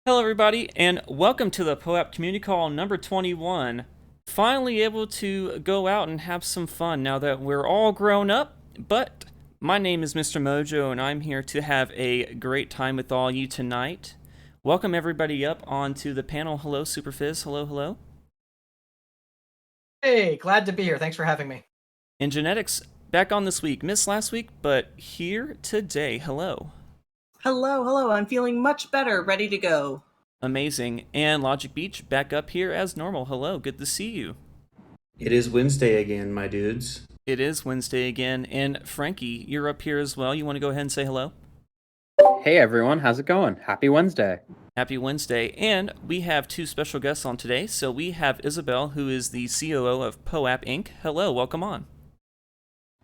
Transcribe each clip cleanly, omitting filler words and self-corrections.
Hello, everybody, and welcome to the POAP Community Call number 21. Finally able to go out and have some fun now that we're all grown up, but my name is Mr. Mojo, and I'm here to have a great time with all you tonight. Welcome everybody up onto the panel. Hello, Superphiz. Hello, hello. Hey, glad to be here. Thanks for having me. And JENetics, back on this week. Missed last week, but here today. Hello. Hello. I'm feeling much better, ready to go. Amazing. And Logic Beach, back up here as normal. Hello, good to see you. It is Wednesday again, my dudes. It is Wednesday again, and Frankie, you're up here as well. You want to go ahead and say hello? Hey everyone, how's it going? Happy Wednesday. Happy Wednesday, and we have two special guests on today. So we have Isabel, who is the COO of POAP Inc. Hello, welcome on.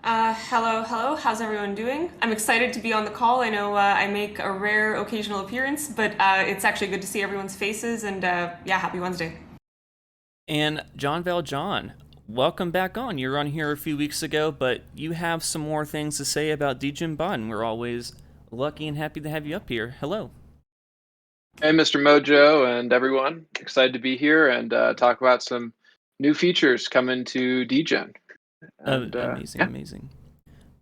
Hello. How's everyone doing? I'm excited to be on the call. I know I make a rare occasional appearance, but it's actually good to see everyone's faces, and happy Wednesday. And JonValJon, welcome back on. You were on here a few weeks ago, but you have some more things to say about DEGEN and we're always lucky and happy to have you up here. Hello. Hey, Mr. Mojo and everyone. Excited to be here and talk about some new features coming to DEGEN. And, amazing.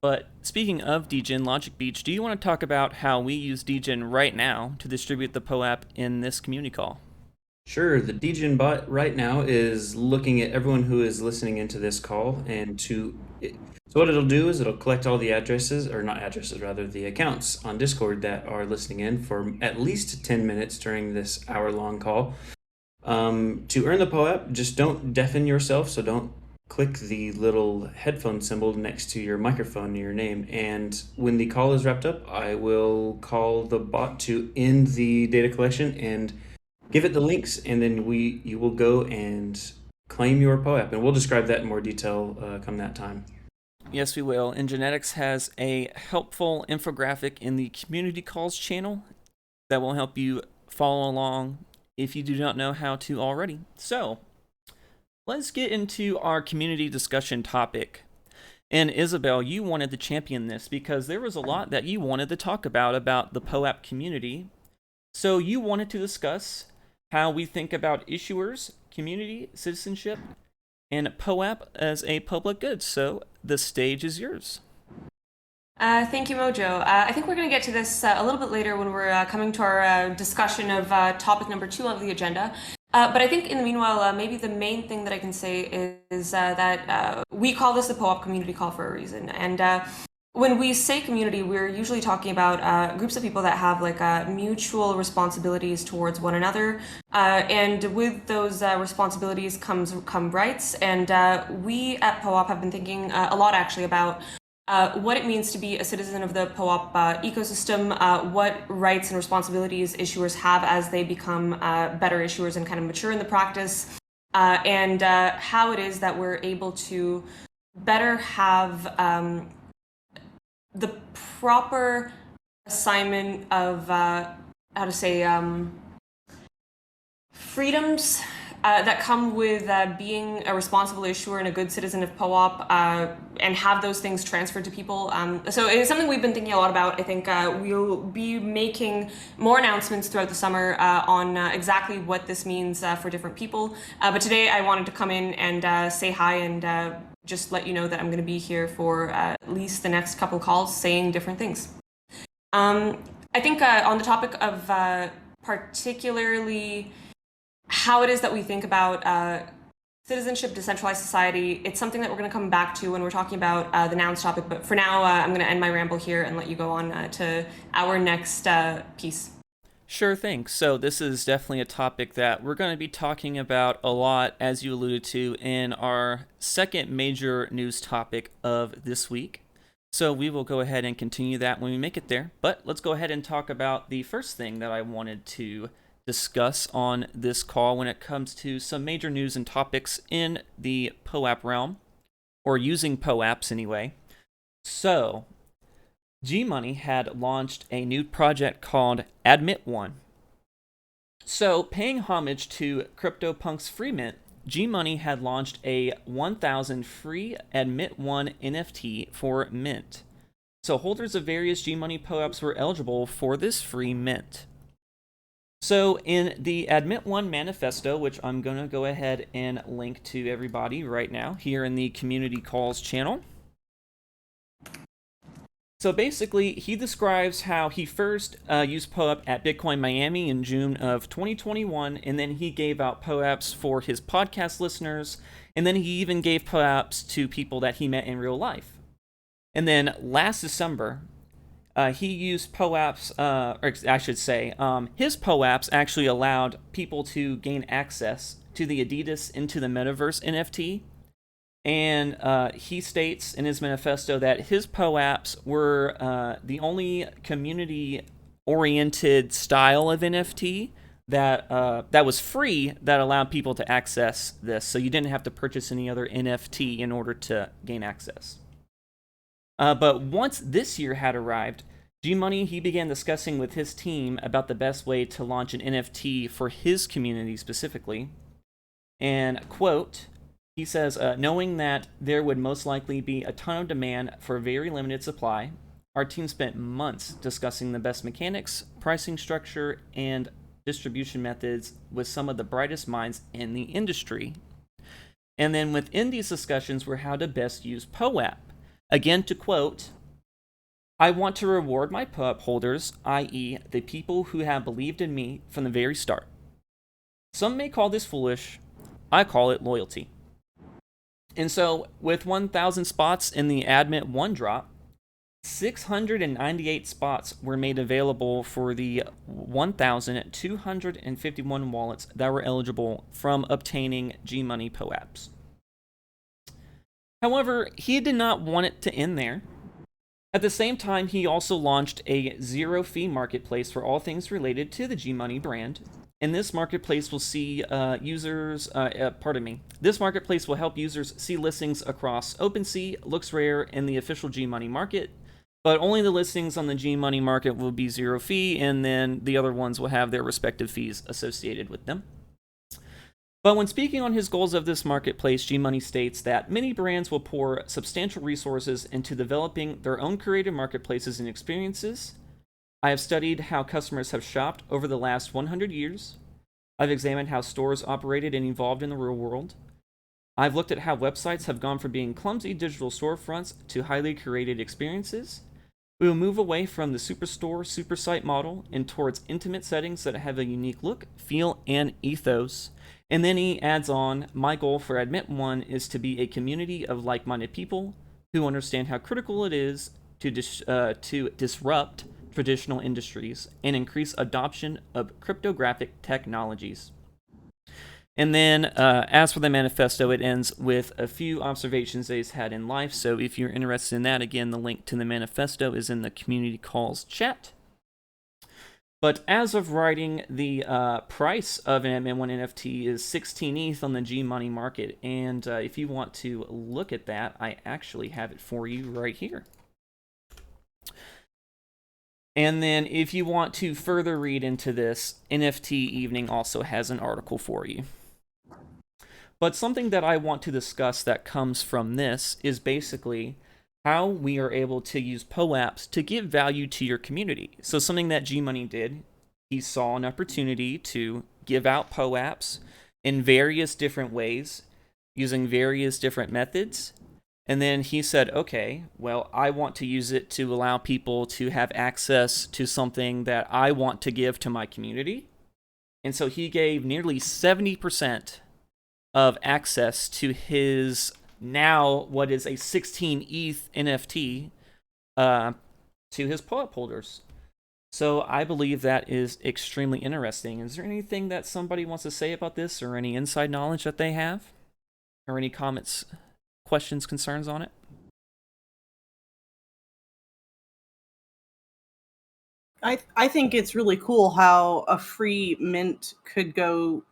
But speaking of DEGEN, Logic Beach, do you want to talk about how we use DEGEN right now to distribute the POAP in this community call? Sure, the DEGEN bot right now is looking at everyone who is listening into this call, and so what it'll do is it'll collect all the addresses, or not addresses, rather the accounts on Discord that are listening in for at least 10 minutes during this hour-long call. To earn the POAP, just don't deafen yourself, so don't click the little headphone symbol next to your microphone near your name, and when the call is wrapped up, I will call the bot to end the data collection and give it the links, and then you will go and claim your POAP, and we'll describe that in more detail come that time. Yes, we will. And JENetics has a helpful infographic in the community calls channel that will help you follow along if you do not know how to already. So let's get into our community discussion topic. And Isabel, you wanted to champion this because there was a lot that you wanted to talk about the POAP community. So you wanted to discuss how we think about issuers, community, citizenship, and POAP as a public good. So the stage is yours. Thank you, Mojo. I think we're going to get to this a little bit later when we're coming to our discussion of topic number 2 on the agenda. But I think in the meanwhile, maybe the main thing that I can say is that we call this the POAP community call for a reason. And when we say community, we're usually talking about groups of people that have mutual responsibilities towards one another. And with those responsibilities come rights. And we at POAP have been thinking a lot actually about what it means to be a citizen of the POAP ecosystem, what rights and responsibilities issuers have as they become better issuers and kind of mature in the practice, and how it is that we're able to better have the proper assignment of freedoms that come with being a responsible issuer and a good citizen of POAP, and have those things transferred to people. So it's something we've been thinking a lot about. I think we'll be making more announcements throughout the summer on exactly what this means for different people. But today I wanted to come in and say hi and just let you know that I'm going to be here for at least the next couple calls saying different things. I think on the topic of particularly how it is that we think about citizenship, decentralized society, it's something that we're going to come back to when we're talking about the nouns topic. But for now, I'm going to end my ramble here and let you go on to our next piece. Sure thing. So this is definitely a topic that we're going to be talking about a lot, as you alluded to, in our second major news topic of this week. So we will go ahead and continue that when we make it there. But let's go ahead and talk about the first thing that I wanted to discuss on this call when it comes to some major news and topics in the POAP realm, or using POAPs anyway. So G-Money had launched a new project called Admit1. So paying homage to CryptoPunk's free mint, G-Money had launched a 1,000 free Admit1 NFT for mint. So holders of various G-Money POAPs were eligible for this free mint. So in the Admit One manifesto, which I'm going to go ahead and link to everybody right now here in the Community Calls channel. So basically, he describes how he first used POAP at Bitcoin Miami in June of 2021, and then he gave out POAPs for his podcast listeners, and then he even gave POAPs to people that he met in real life. And then last December, he used POAPs, or I should say, his POAPs actually allowed people to gain access to the Adidas Into the Metaverse NFT. And he states in his manifesto that his POAPs were the only community-oriented style of NFT that was free that allowed people to access this. So you didn't have to purchase any other NFT in order to gain access. But once this year had arrived, G-Money, he began discussing with his team about the best way to launch an NFT for his community specifically. And, quote, he says, knowing that there would most likely be a ton of demand for a very limited supply, our team spent months discussing the best mechanics, pricing structure, and distribution methods with some of the brightest minds in the industry. And then within these discussions were how to best use POAP. Again, to quote, I want to reward my POAP holders, i.e. the people who have believed in me from the very start. Some may call this foolish. I call it loyalty. And so, with 1,000 spots in the Admit 1 drop, 698 spots were made available for the 1,251 wallets that were eligible from obtaining G-Money POAPs. However, he did not want it to end there. At the same time, he also launched a zero-fee marketplace for all things related to the G-Money brand. And this marketplace will see This marketplace will help users see listings across OpenSea, LooksRare, and the official G-Money market. But only the listings on the G-Money market will be zero fee, and then the other ones will have their respective fees associated with them. But when speaking on his goals of this marketplace, G-Money states that many brands will pour substantial resources into developing their own curated marketplaces and experiences. I have studied how customers have shopped over the last 100 years. I've examined how stores operated and evolved in the real world. I've looked at how websites have gone from being clumsy digital storefronts to highly curated experiences. We will move away from the superstore, supersite model and towards intimate settings that have a unique look, feel, and ethos. And then he adds on, my goal for Admit One is to be a community of like-minded people who understand how critical it is to disrupt traditional industries and increase adoption of cryptographic technologies. And then, as for the manifesto, it ends with a few observations that he's had in life. So if you're interested in that, again, the link to the manifesto is in the Community Calls chat. But as of writing, the price of an Admit One NFT is 16 ETH on the G-Money market. And if you want to look at that, I actually have it for you right here. And then if you want to further read into this, NFT Evening also has an article for you. But something that I want to discuss that comes from this is basically how we are able to use POAPs to give value to your community. So something that G-Money did, he saw an opportunity to give out POAPs in various different ways, using various different methods. And then he said, okay, well, I want to use it to allow people to have access to something that I want to give to my community. And so he gave nearly 70% of access to his now what is a 16 ETH NFT to his POAP holders. So I believe that is extremely interesting. Is there anything that somebody wants to say about this, or any inside knowledge that they have? Or any comments, questions, concerns on it? I think it's really cool how a free mint could go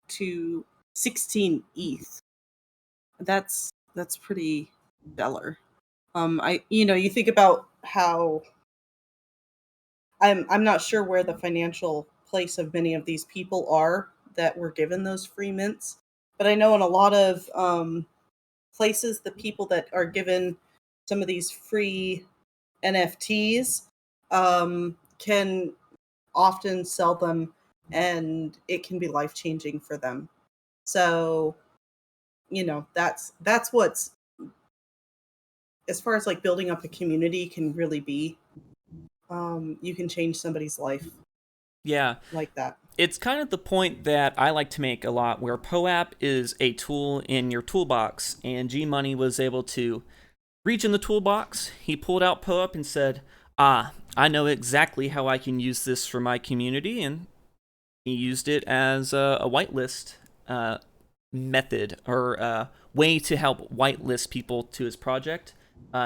to 16 ETH. That's pretty stellar. You think about how I'm not sure where the financial place of many of these people are that were given those free mints, but I know in a lot of places, the people that are given some of these free NFTs can often sell them and it can be life-changing for them. So, that's what's, as far as like building up a community can really be. You can change somebody's life Yeah. like that. It's kind of the point that I like to make a lot, where POAP is a tool in your toolbox, and G Money was able to reach in the toolbox. He pulled out POAP and said, I know exactly how I can use this for my community, and he used it as a whitelist method, or way to help whitelist people to his project.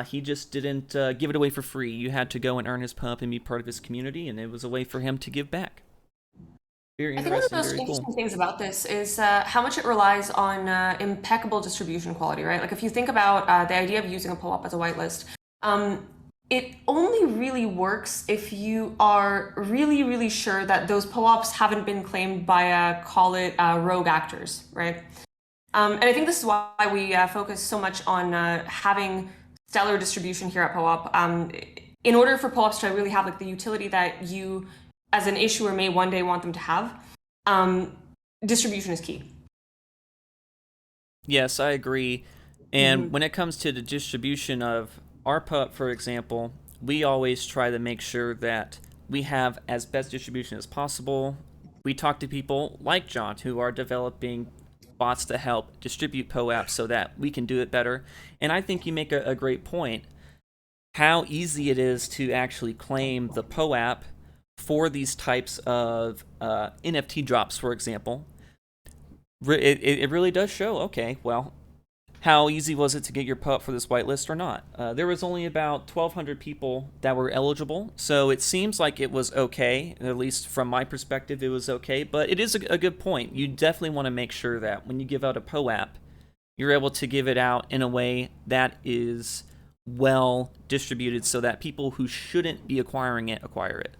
He just didn't give it away for free. You had to go and earn his POAP and be part of his community, and it was a way for him to give back. Very I think one of the interesting, most very interesting cool. things about this is how much it relies on impeccable distribution quality, right? Like if you think about the idea of using a POAP as a whitelist, it only really works if you are really, really sure that those POAPs haven't been claimed by, call it, rogue actors, right? And I think this is why we focus so much on having stellar distribution here at POAP. In order for POAPs to really have like the utility that you, as an issuer, may one day want them to have, distribution is key. Yes, I agree. And when it comes to the distribution of our POAP, for example, we always try to make sure that we have as best distribution as possible. We talk to people like John who are developing bots to help distribute POAP so that we can do it better. And I think you make a great point. How easy it is to actually claim the POAP for these types of NFT drops, for example. It really does show, okay, well, how easy was it to get your POAP for this whitelist or not? There was only about 1,200 people that were eligible, so it seems like it was okay. At least from my perspective, it was okay. But it is a good point. You definitely want to make sure that when you give out a POAP, you're able to give it out in a way that is well distributed, so that people who shouldn't be acquiring it acquire it.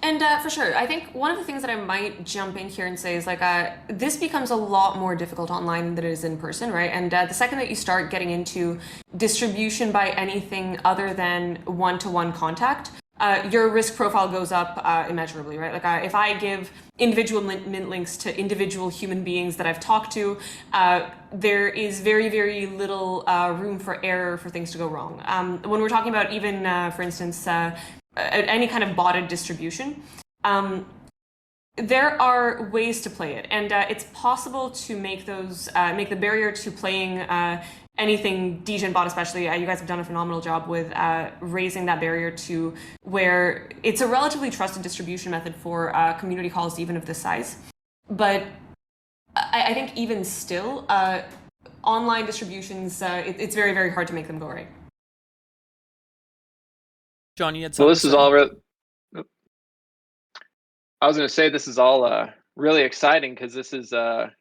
And for sure, I think one of the things that I might jump in here and say is like this becomes a lot more difficult online than it is in person, right? And the second that you start getting into distribution by anything other than one-to-one contact, your risk profile goes up immeasurably, right? Like if I give individual mint links to individual human beings that I've talked to, there is very, very little room for error for things to go wrong. When we're talking about even, for instance, any kind of botted distribution, there are ways to play it, and it's possible to make those make the barrier to playing anything DEGEN bot, especially. You guys have done a phenomenal job with raising that barrier to where it's a relatively trusted distribution method for community calls, even of this size. But I think even still, online distributions, it's very, very hard to make them go right. John, you had something Well, this to is say? all I was going to say this is all really exciting, because this is kind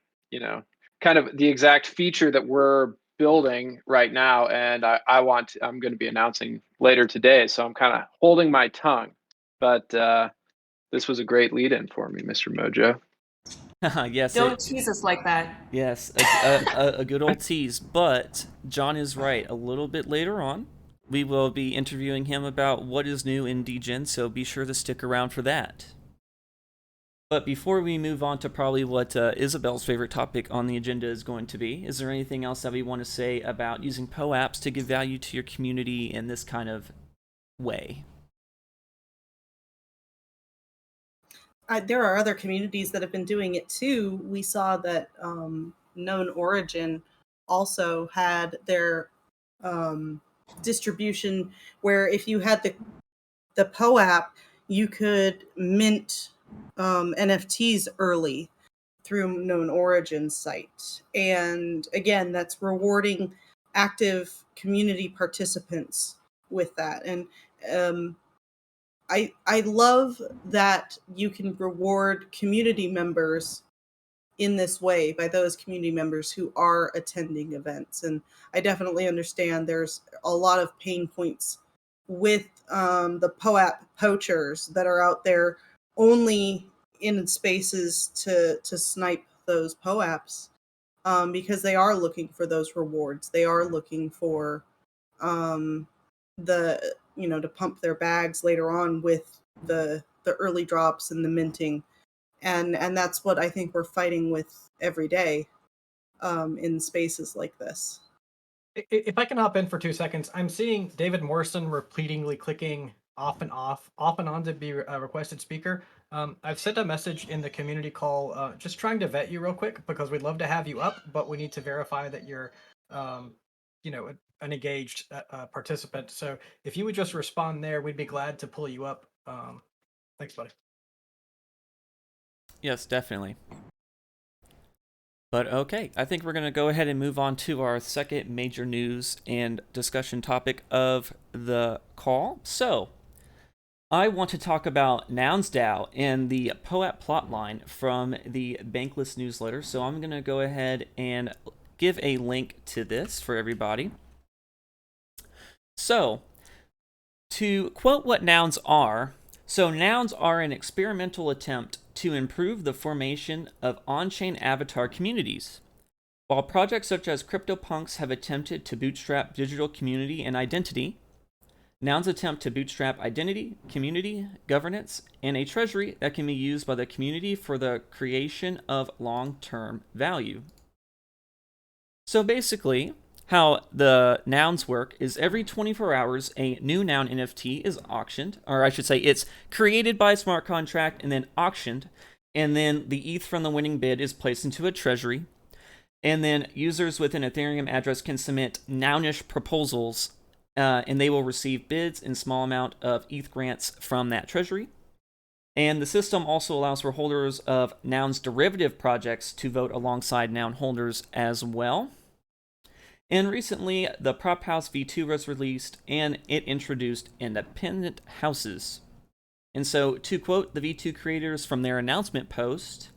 of the exact feature that we're building right now, and I'm going to be announcing later today, so I'm kind of holding my tongue. But this was a great lead-in for me, Mr. Mojo. Yes. Don't tease us like that. Yes, a good old tease. But John is right. A little bit later on, we will be interviewing him about what is new in DEGEN, so be sure to stick around for that. But before we move on to probably what Isabel's favorite topic on the agenda is going to be, is there anything else that we want to say about using POAPs to give value to your community in this kind of way? There are other communities that have been doing it too. We saw that Known Origin also had their distribution, where if you had the POAP, you could mint NFTs early through Known Origin site. And again, that's rewarding active community participants with that. And I love that you can reward community members in this way by those community members who are attending events. And I definitely understand there's a lot of pain points with the POAP poachers that are out there only in spaces to snipe those POAPs, because they are looking for those rewards. They are looking for to pump their bags later on with the early drops and the minting. and that's what I think we're fighting with every day in spaces like this. If I can hop in for 2 seconds, I'm seeing David Morrison repeatedly clicking off and on to be a requested speaker. I've sent a message in the community call, just trying to vet you real quick because we'd love to have you up, but we need to verify that you're, an engaged participant. So if you would just respond there, we'd be glad to pull you up. Thanks, buddy. Yes, definitely. But okay, I think we're going to go ahead and move on to our second major news and discussion topic of the call. So, I want to talk about NounsDAO and the POAP plotline from the Bankless newsletter. So I'm going to go ahead and give a link to this for everybody. So, to quote what nouns are, so nouns are an experimental attempt to improve the formation of on-chain avatar communities. While projects such as CryptoPunks have attempted to bootstrap digital community and identity, nouns attempt to bootstrap identity, community, governance, and a treasury that can be used by the community for the creation of long-term value. So basically, how the nouns work is every 24 hours, a new noun NFT is auctioned, or I should say it's created by a smart contract and then auctioned, and then the ETH from the winning bid is placed into a treasury, and then users with an Ethereum address can submit nounish proposals, and they will receive bids in small amount of ETH grants from that treasury. And the system also allows for holders of nouns derivative projects to vote alongside noun holders as well. And recently, the Prop House V2 was released, and it introduced independent houses. And so, to quote the V2 creators from their announcement post,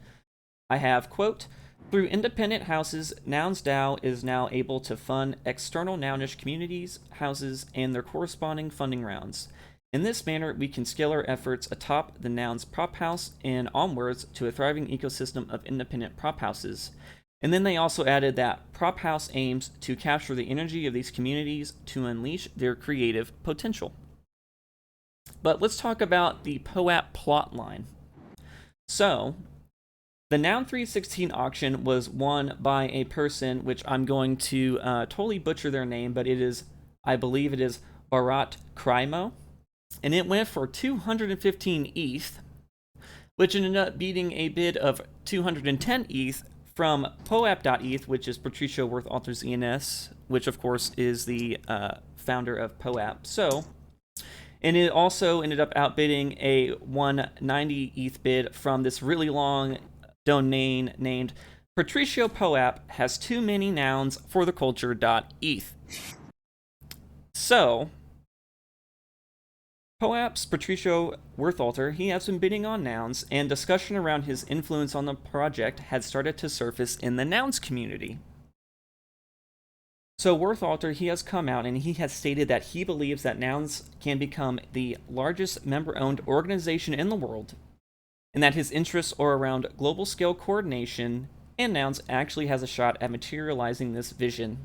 I have, quote, "Through independent houses, NounsDAO is now able to fund external nounish communities, houses, and their corresponding funding rounds. In this manner, we can scale our efforts atop the Nouns Prop House and onwards to a thriving ecosystem of independent prop houses." And then they also added that Prop House aims to capture the energy of these communities to unleash their creative potential. But let's talk about the POAP plotline. So, the Noun 316 auction was won by a person, which I'm going to totally butcher their name, but I believe it is Bharat Krymo. And it went for 215 ETH, which ended up beating a bid of 210 ETH from POAP.eth, which is Patricio Wirthalter's ENS, which of course is the founder of POAP. So, and it also ended up outbidding a 190 ETH bid from this really long domain named Patricio POAP has too many nouns for the culture.eth. So, POAP's Patricio Wirthalter, he has been bidding on nouns, and discussion around his influence on the project had started to surface in the nouns community. So Wirthalter, he has come out and he has stated that he believes that nouns can become the largest member-owned organization in the world, and that his interests are around global scale coordination, and nouns actually has a shot at materializing this vision,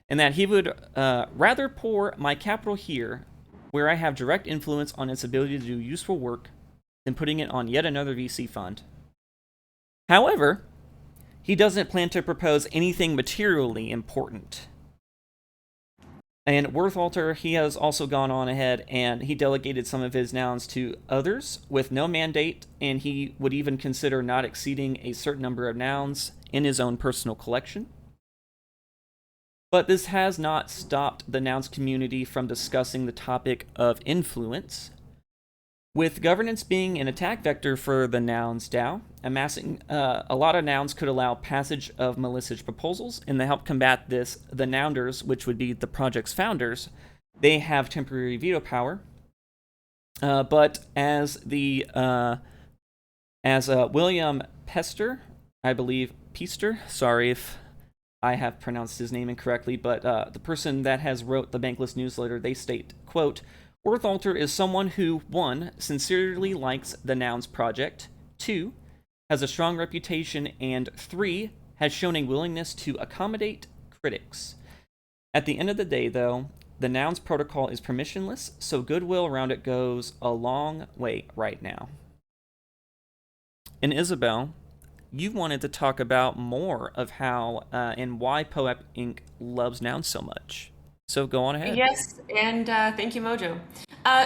and that he would rather pour my capital here, where I have direct influence on its ability to do useful work, than putting it on yet another VC fund. However, he doesn't plan to propose anything materially important. And Wirthalter, he has also gone on ahead and he delegated some of his nouns to others with no mandate, and he would even consider not exceeding a certain number of nouns in his own personal collection. But this has not stopped the nouns community from discussing the topic of influence. With governance being an attack vector for the nouns DAO, amassing a lot of nouns could allow passage of malicious proposals, and to help combat this, the nounders, which would be the project's founders, they have temporary veto power. But as William Pester, I believe Pester, sorry if I have pronounced his name incorrectly, but the person that has wrote the Bankless newsletter, they state, quote, "Wirthalter is someone who, 1, sincerely likes the Nouns project, 2, has a strong reputation, and 3, has shown a willingness to accommodate critics. At the end of the day, though, the Nouns protocol is permissionless, so goodwill around it goes a long way right now." And Isabel, you wanted to talk about more of how and why POAP Inc loves nouns so much. So go on ahead. Yes, and thank you, Mojo.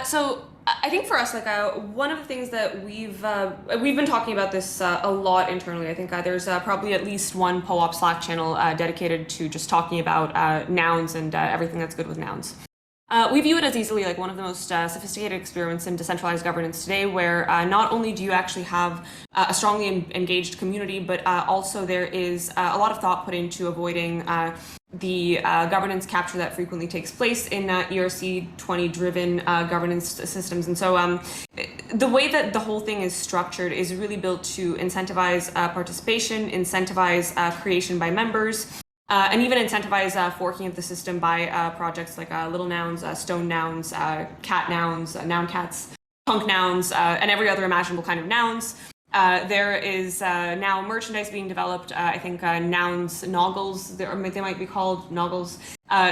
So I think for us, like one of the things that we've been talking about this a lot internally. I think there's probably at least one POAP Slack channel dedicated to just talking about nouns and everything that's good with nouns. We view it as easily like one of the most sophisticated experiments in decentralized governance today, where not only do you actually have a strongly engaged community, but also there is a lot of thought put into avoiding the governance capture that frequently takes place in ERC20 driven governance systems. And so the way that the whole thing is structured is really built to incentivize participation, incentivize creation by members, and even incentivize forking of the system by projects like Little Nouns, Stone Nouns, Cat Nouns, Noun Cats, Punk Nouns, and every other imaginable kind of nouns. There is now merchandise being developed. I think nouns, noggles, they might be called noggles,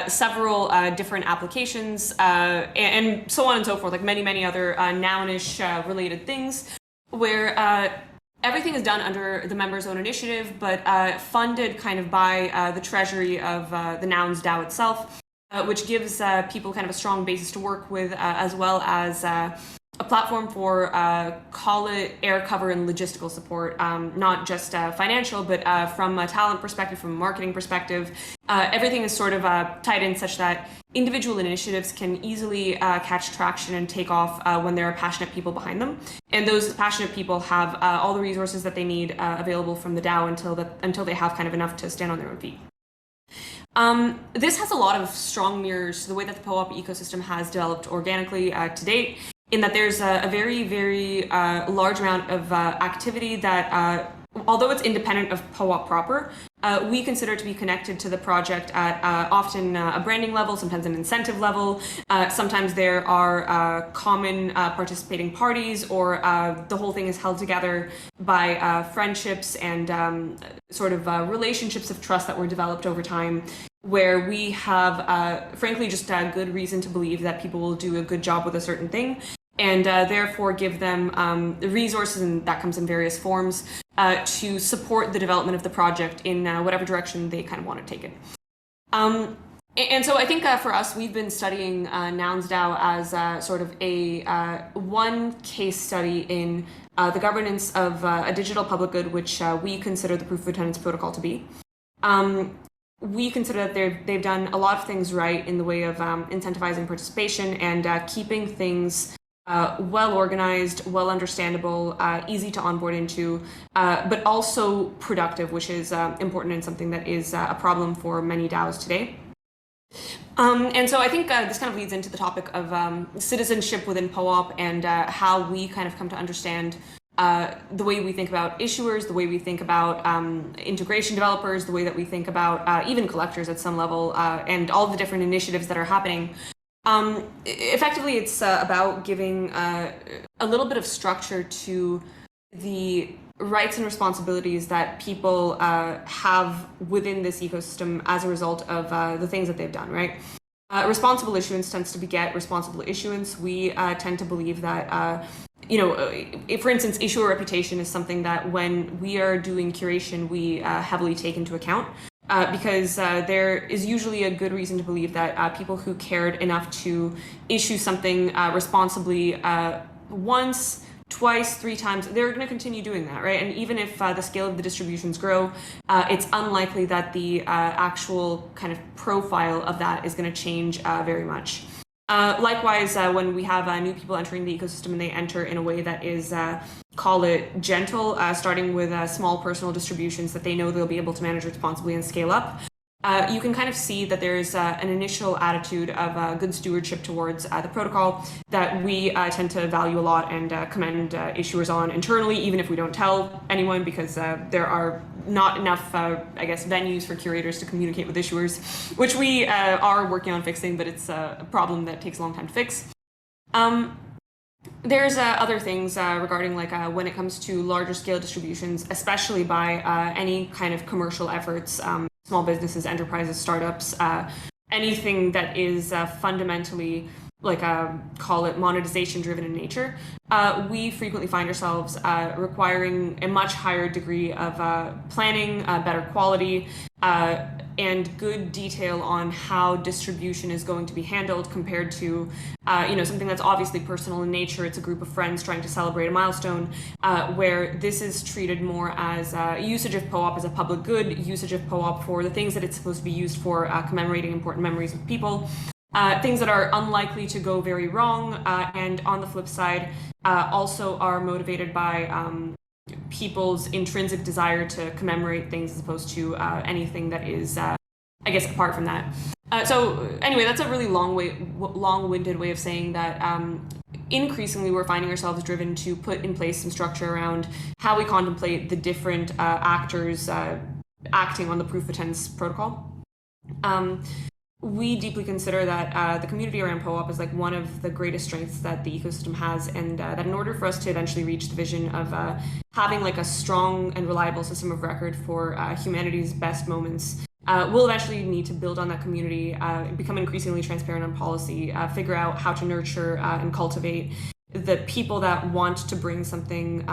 several different applications, and so on and so forth, like many other nounish related things, where everything is done under the members' own initiative, but funded kind of by the treasury of the Nouns DAO itself, which gives people kind of a strong basis to work with, as well as a platform for call it air cover and logistical support, not just financial, but from a talent perspective, from a marketing perspective. Everything is sort of tied in such that individual initiatives can easily catch traction and take off when there are passionate people behind them. And those passionate people have all the resources that they need available from the DAO until they have kind of enough to stand on their own feet. This has a lot of strong mirrors to the way that the POAP ecosystem has developed organically to date, in that there's a very large amount of activity that, although it's independent of POAP proper, we consider to be connected to the project at often a branding level, sometimes an incentive level. Sometimes there are common participating parties, or the whole thing is held together by friendships and sort of relationships of trust that were developed over time, where we have, frankly, just a good reason to believe that people will do a good job with a certain thing, and therefore give them the resources, and that comes in various forms, to support the development of the project in whatever direction they kind of want to take it. And so I think for us, we've been studying Nouns DAO as sort of a one case study in the governance of a digital public good, which we consider the Proof of Attendance Protocol to be. We consider that they've done a lot of things right in the way of incentivizing participation and keeping things well organized, well understandable, easy to onboard into, but also productive, which is important and something that is a problem for many DAOs today. And so I think this kind of leads into the topic of citizenship within POAP and how we kind of come to understand the way we think about issuers, the way we think about integration developers, the way that we think about even collectors at some level, and all the different initiatives that are happening. Effectively, it's about giving a little bit of structure to the rights and responsibilities that people have within this ecosystem as a result of the things that they've done, right? Responsible issuance tends to beget responsible issuance. We tend to believe that, if, for instance, issuer reputation is something that when we are doing curation, we heavily take into account. Because there is usually a good reason to believe that people who cared enough to issue something responsibly once, twice, 3 times, they're going to continue doing that, right? And even if the scale of the distributions grow, it's unlikely that the actual kind of profile of that is going to change very much. Likewise, when we have new people entering the ecosystem and they enter in a way that is, call it gentle, starting with small personal distributions that they know they'll be able to manage responsibly and scale up, you can kind of see that there's an initial attitude of good stewardship towards the protocol that we tend to value a lot and commend issuers on internally, even if we don't tell anyone, because there are not enough, venues for curators to communicate with issuers, which we are working on fixing, but it's a problem that takes a long time to fix. There's other things regarding when it comes to larger scale distributions, especially by any kind of commercial efforts, small businesses, enterprises, startups, anything that is fundamentally call it monetization driven in nature, we frequently find ourselves requiring a much higher degree of planning, better quality, and good detail on how distribution is going to be handled compared to something that's obviously personal in nature. It's a group of friends trying to celebrate a milestone, where this is treated more as usage of POAP as a public good, usage of POAP for the things that it's supposed to be used for, commemorating important memories of people. Things that are unlikely to go very wrong, and on the flip side, also are motivated by people's intrinsic desire to commemorate things as opposed to anything that is, apart from that. So anyway, that's a really long-winded way of saying that increasingly we're finding ourselves driven to put in place some structure around how we contemplate the different actors acting on the proof of tense protocol. We deeply consider that the community around POAP is like one of the greatest strengths that the ecosystem has, and that in order for us to eventually reach the vision of having like a strong and reliable system of record for humanity's best moments, we'll eventually need to build on that community, become increasingly transparent on policy, figure out how to nurture and cultivate the people that want to bring something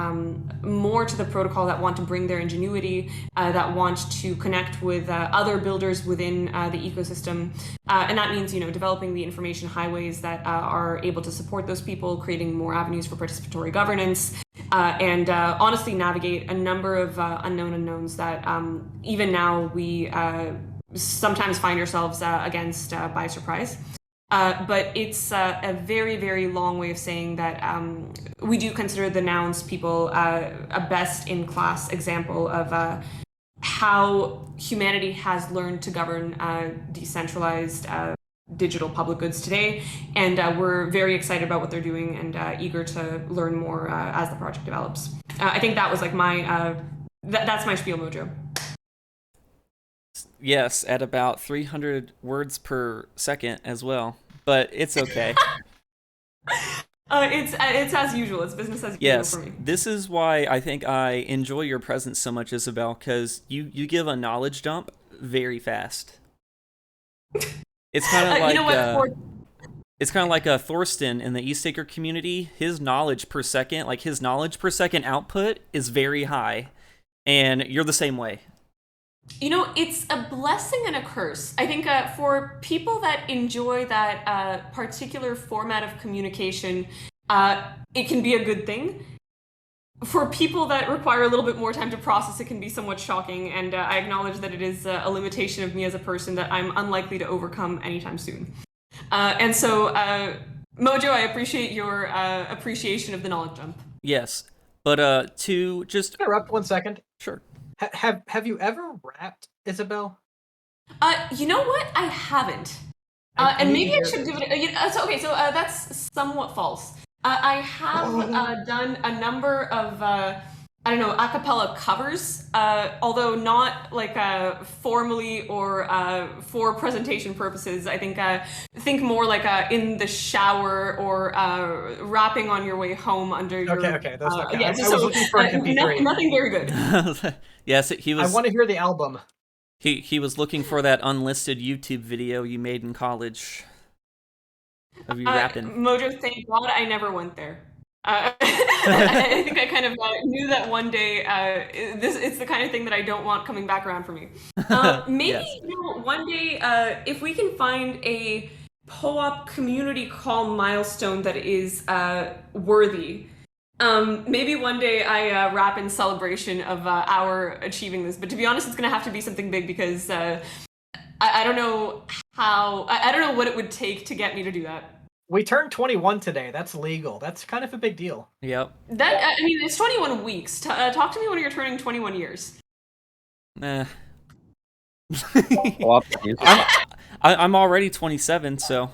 more to the protocol, that want to bring their ingenuity, that want to connect with other builders within the ecosystem. And that means, developing the information highways that are able to support those people, creating more avenues for participatory governance, and honestly navigate a number of unknown unknowns that even now we sometimes find ourselves against by surprise. But it's a very, very long way of saying that we do consider the Nouns people a best-in-class example of how humanity has learned to govern decentralized digital public goods today. And we're very excited about what they're doing and eager to learn more as the project develops. I think that was like my, that's my spiel, Mojo. Yes, at about 300 words per second as well, but it's okay. It's as usual. It's business as usual for me. Yes, this is why I think I enjoy your presence so much, Isabel, because you give a knowledge dump very fast. It's kind of like it's kind of like a Thorsten in the Eastaker community. His knowledge per second, output is very high, and you're the same way. It's a blessing and a curse. I think for people that enjoy that particular format of communication, it can be a good thing. For people that require a little bit more time to process, it can be somewhat shocking, and I acknowledge that it is a limitation of me as a person that I'm unlikely to overcome anytime soon. And so, Mojo, I appreciate your appreciation of the knowledge jump. Yes, but to just interrupt 1 second. Sure. Have you ever rapped, Isabel? You know what? I haven't. And maybe I should give it. So that's somewhat false. I have done a number of a cappella covers, although not like formally or for presentation purposes. I think more like in the shower or rapping on your way home under your. Okay, that's not good. Yeah, I was looking for an MP3. Nothing very good. Yes, he was. I want to hear the album. He was looking for that unlisted YouTube video you made in college of you rapping. Mojo, thank God I never went there. I think I kind of knew that one day it's the kind of thing that I don't want coming back around for me. Maybe Yes. One day if we can find a POAP Community Call milestone that is worthy. Maybe one day I rap in celebration of our achieving this, but to be honest, it's going to have to be something big because I don't know how. I don't know what it would take to get me to do that. We turned 21 today. That's legal. That's kind of a big deal. Yep. It's 21 weeks. Talk to me when you're turning 21 years. I'm already 27, so.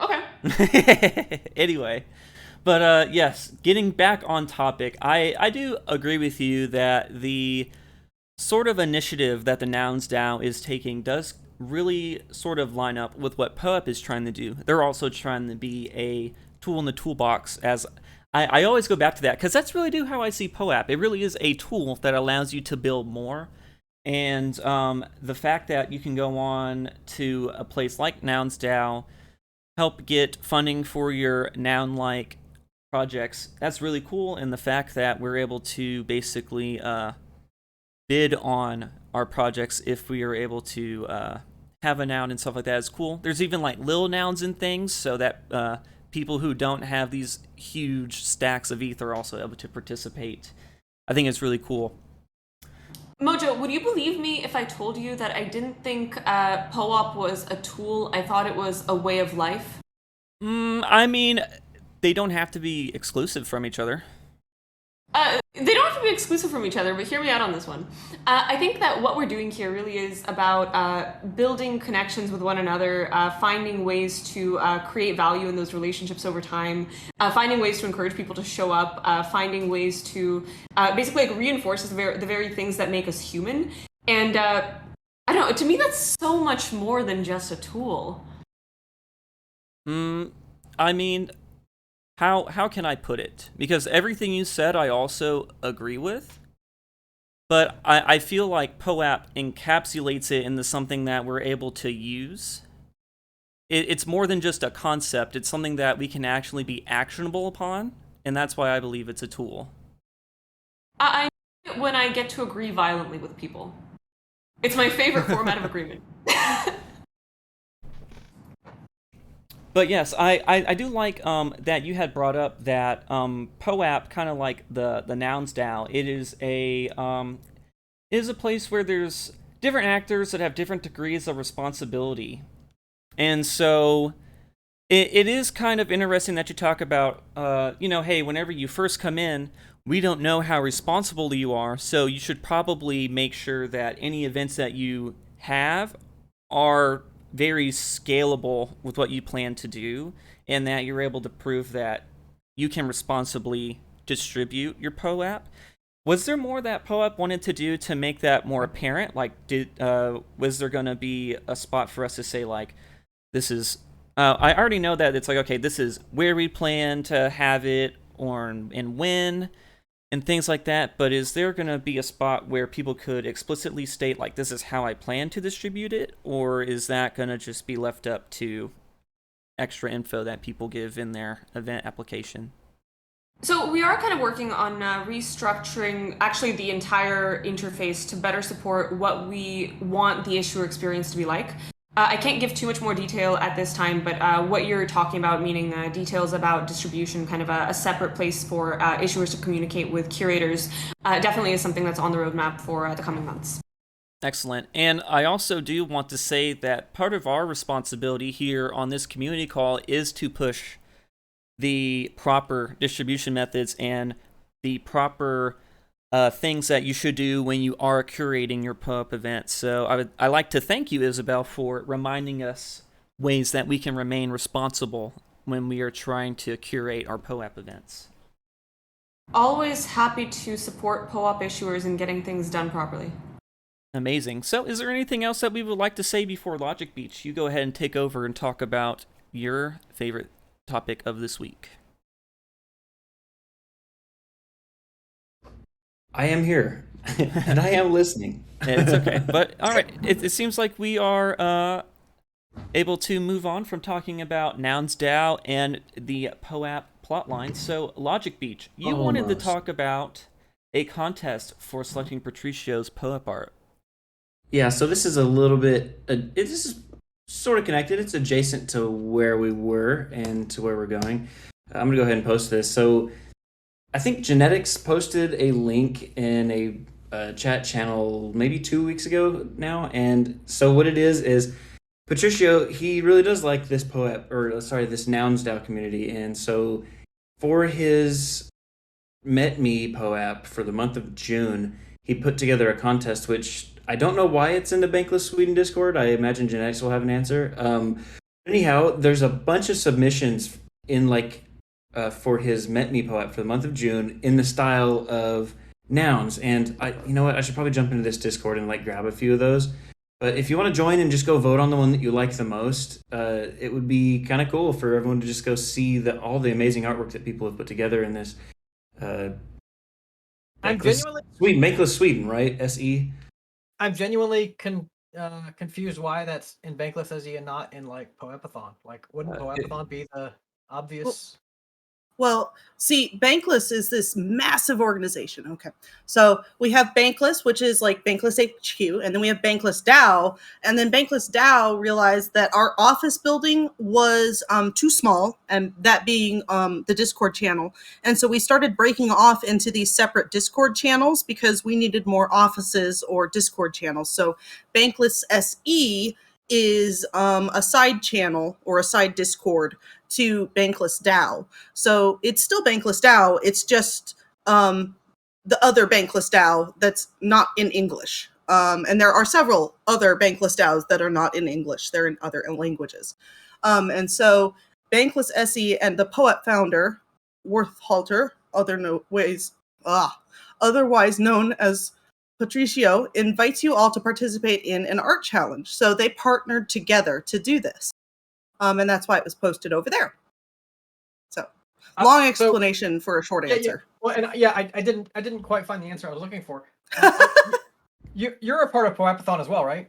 Okay. Anyway. But yes, getting back on topic, I do agree with you that the sort of initiative that the Nouns DAO is taking does really sort of line up with what POAP is trying to do. They're also trying to be a tool in the toolbox, as I always go back to that, because that's really how I see POAP. It really is a tool that allows you to build more. And the fact that you can go on to a place like Nouns DAO, help get funding for your noun-like projects. That's really cool, and the fact that we're able to basically bid on our projects if we are able to have a noun and stuff like that is cool. There's even like little nouns and things, so that people who don't have these huge stacks of ETH are also able to participate. I think it's really cool. Mojo, would you believe me if I told you that I didn't think POAP was a tool? I thought it was a way of life. I mean, they don't have to be exclusive from each other. They don't have to be exclusive from each other, but hear me out on this one. I think that what we're doing here really is about building connections with one another, finding ways to create value in those relationships over time, finding ways to encourage people to show up, finding ways to basically like reinforce the very things that make us human. And I don't know, to me that's so much more than just a tool. I mean, how can I put it? Because everything you said I also agree with, but I feel like POAP encapsulates it into something that we're able to use. It's more than just a concept, it's something that we can actually be actionable upon, and that's why I believe it's a tool. I when I get to agree violently with people. It's my favorite format of agreement. But yes, I do like that you had brought up that POAP, kind of like the Nouns DAO, it is a place where there's different actors that have different degrees of responsibility. And so it is kind of interesting that you talk about, hey, whenever you first come in, we don't know how responsible you are, so you should probably make sure that any events that you have are very scalable with what you plan to do, and that you're able to prove that you can responsibly distribute your POAP. Was there more that POAP wanted to do to make that more apparent? Like, was there going to be a spot for us to say, like, this is... I already know that it's like, okay, this is where we plan to have it, and when, and things like that, but is there going to be a spot where people could explicitly state, like, this is how I plan to distribute it, or is that going to just be left up to extra info that people give in their event application? So we are kind of working on restructuring actually the entire interface to better support what we want the issuer experience to be like. I can't give too much more detail at this time, but what you're talking about, meaning details about distribution, kind of a separate place for issuers to communicate with curators, definitely is something that's on the roadmap for the coming months. Excellent. And I also do want to say that part of our responsibility here on this community call is to push the proper distribution methods and the proper things that you should do when you are curating your POAP event. So I like to thank you, Isabel, for reminding us ways that we can remain responsible when we are trying to curate our POAP events. Always happy to support POAP issuers in getting things done properly. Amazing. So is there anything else that we would like to say before Logic Beach? You go ahead and take over and talk about your favorite topic of this week. I am here, and I am listening. It's okay. But, all right, it seems like we are able to move on from talking about Nouns DAO and the POAP plotline. So, Logic Beach, you wanted to talk about a contest for selecting Patricio's POAP art. Yeah, so this is a little bit, this is sort of connected. It's adjacent to where we were and to where we're going. I'm going to go ahead and post this. So I think JENetics posted a link in a chat channel maybe 2 weeks ago now. And so what it is Patricio, he really does like this this Nouns DAO community. And so for his Met Me POAP for the month of June, he put together a contest, which I don't know why it's in the Bankless Sweden Discord. I imagine JENetics will have an answer. Anyhow, there's a bunch of submissions in for his Met Me POAP for the month of June in the style of nouns. And you know what? I should probably jump into this Discord and grab a few of those. But if you want to join and just go vote on the one that you like the most, it would be kind of cool for everyone to just go see all the amazing artwork that people have put together in this. I'm genuinely Sweden, Bankless Sweden, right? SE. I'm genuinely confused why that's in Bankless SE and not in like Poepathon. Like, wouldn't Poepathon be the obvious? Well, see, Bankless is this massive organization. Okay. So we have Bankless, which is like Bankless HQ, and then we have Bankless DAO. And then Bankless DAO realized that our office building was too small, and that being the Discord channel. And so we started breaking off into these separate Discord channels because we needed more offices or Discord channels. So Bankless SE is a side channel or a side Discord to Bankless DAO. So it's still Bankless DAO. It's just the other Bankless DAO that's not in English. And there are several other Bankless DAOs that are not in English. They're in other languages. And so Bankless SE and the POAP founder, Worthhalter, otherwise known as Patricio, invites you all to participate in an art challenge. So they partnered together to do this. And that's why it was posted over there. So, long explanation for a short answer. Yeah. Well, and I didn't quite find the answer I was looking for. You're a part of Poepathon as well, right?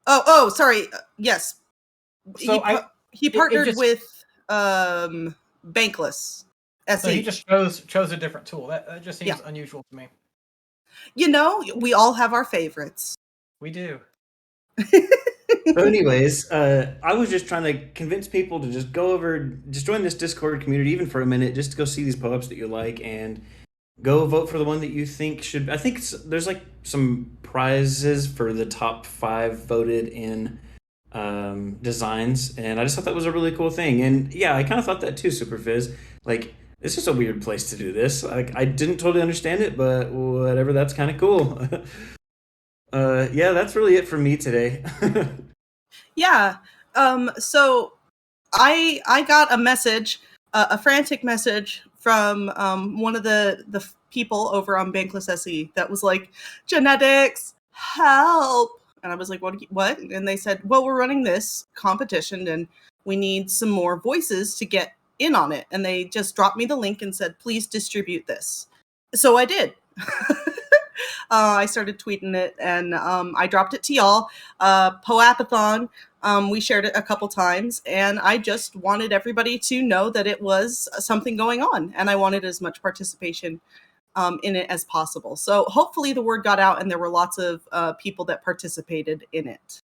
Oh, sorry. Yes. So he partnered with Bankless SE. So he just chose a different tool. That just seems unusual to me. You know, we all have our favorites. We do. So anyways, I was just trying to convince people to just go over, just join this Discord community even for a minute, just to go see these POAPs that you like and go vote for the one that you think should. I think there's like some prizes for the top 5 voted in designs, and I just thought that was a really cool thing. And yeah, I kind of thought that too, Superphiz. Like, it's just a weird place to do this. Like, I didn't totally understand it, but whatever, that's kind of cool. Yeah, that's really it for me today. Yeah. So I got a message, a frantic message from one of the people over on Bankless SE that was like, JENetics, help. And I was like, what? And they said, well, we're running this competition and we need some more voices to get in on it. And they just dropped me the link and said, please distribute this. So I did. I started tweeting it and I dropped it to y'all. Poapathon, we shared it a couple times, and I just wanted everybody to know that it was something going on, and I wanted as much participation in it as possible. So hopefully the word got out and there were lots of people that participated in it.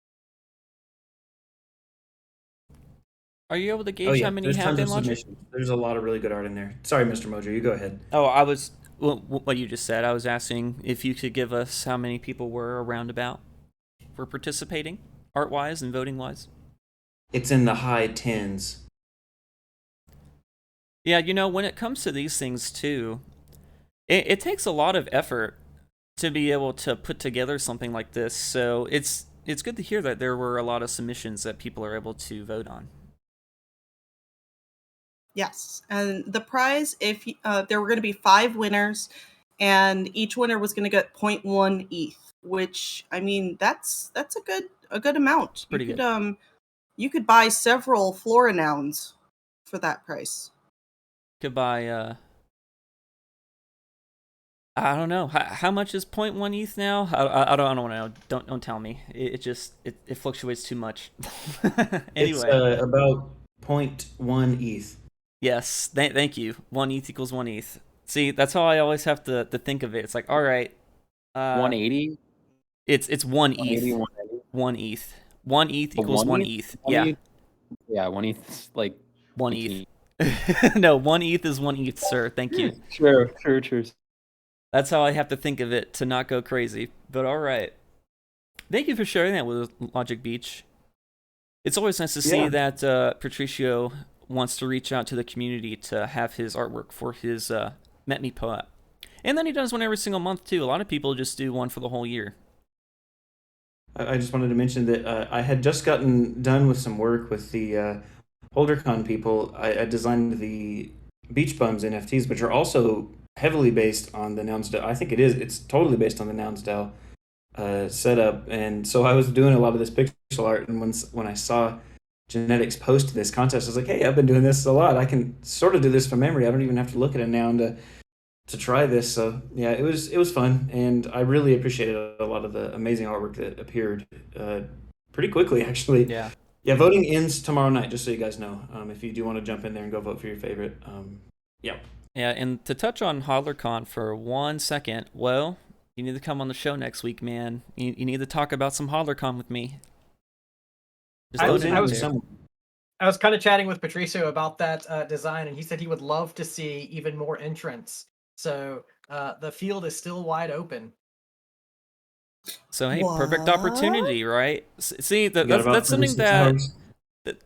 Are you able to gauge how many have been launched? There's a lot of really good art in there. Sorry, Mr. Mojo, you go ahead. Oh, I was... Well, what you just said, I was asking if you could give us how many people were around about for participating, art-wise and voting-wise. It's in the high 10s. Yeah, you know, when it comes to these things, too, it takes a lot of effort to be able to put together something like this, so it's good to hear that there were a lot of submissions that people are able to vote on. Yes, and the prize, if there were going to be 5 winners, and each winner was going to get 0.1 ETH, which, I mean, that's a good amount. Pretty good. You could buy several flora nouns for that price. Could buy I don't know how much is 0.1 ETH now. I don't know. Don't tell me. It just fluctuates too much. Anyway, it's about 0.1 ETH. Yes, thank you. 1 ETH equals 1 ETH. See, that's how I always have to think of it. It's like, all right, 180. It's 1 ETH. 180. 1 ETH. 1 ETH equals 1 ETH. Yeah. Yeah, 1 ETH is like 1 ETH. No, 1 ETH is 1 ETH, sir. Thank you. True. That's how I have to think of it to not go crazy. But all right. Thank you for sharing that with Logic Beach. It's always nice to see that Patricio wants to reach out to the community to have his artwork for his Met Me POAP. And then he does one every single month, too. A lot of people just do one for the whole year. I just wanted to mention that I had just gotten done with some work with the HolderCon people. I designed the Beach Bums NFTs, which are also heavily based on the Nouns DAO. I think it is. It's totally based on the Nouns DAO setup. And so I was doing a lot of this pixel art, and when I saw JENetics post this contest, I was like, hey, I've been doing this a lot. I can sort of do this from memory. I don't even have to look at a noun to try this. So yeah, it was fun, and I really appreciated a lot of the amazing artwork that appeared pretty quickly, actually. Yeah. Yeah, voting ends tomorrow night, just so you guys know. If you do want to jump in there and go vote for your favorite, yeah. Yeah, and to touch on HodlerCon for 1 second, well, you need to come on the show next week, man. You need to talk about some HodlerCon with me. Just I throw was- it I out was- there. I was kind of chatting with Patricio about that design, and he said he would love to see even more entrants. So the field is still wide open. So hey, perfect What? opportunity, right? See, You got that's about that's something 36 that hours.